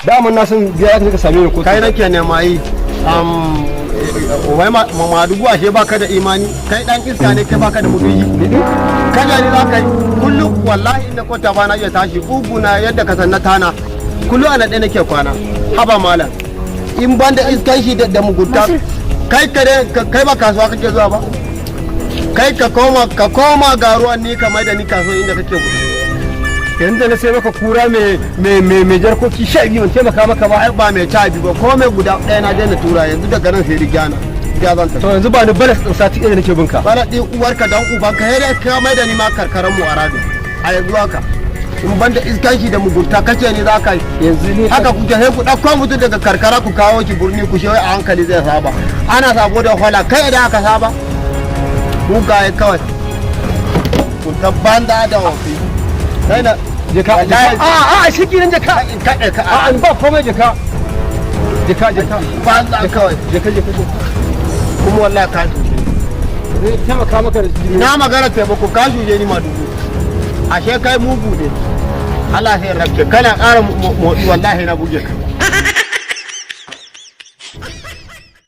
daman na san biya ka same ni ko kai nake nema yi wai Madugu ashe baka da imani kai dan iska ne kai baka da mutunci kaja ni zaka yi kullum wallahi inda kwata ba na iya tashi uguna yadda ka san na tana kullum ana ɗaya nake kwana haba malam in ban da iskan shi da mugunta kai ba kasuwa kake zuwa ba kai ka koma ga ruwan ni ka mai da ni kasuwa inda kake gudu yanzu na sai maka kura mai jarkoki 12 ban taimaka maka ba. ai ba mai cabi ba ko mai guda ɗaya na daina tura yanzu daga nan sai rigana ya zan ta to yanzu ba ni balas din sati ɗaya nake binka bala din uwarka dan ubanka sai ka mai da ni ma karkaran mu a radio a yanzu haka in banda iskanci da mugunta kace ni za ka yanzu ne haka kuke sai ku ɗauko mutum daga karkara ku kawo ki birni ku shewa a hankali zai saba ana sabo da hola kai idan aka saba ku ga kawai ku tabbanda da wafi kai na jeka a shi kiran jeka a ba komai jeka ba za kawai jeka kuma wallahi ka zai taimaka maka da jini na magana taimako ka shuje ni Madugu ashe kai mugu ne Allah sai rabke kana ƙara motsi wallahi na buge ka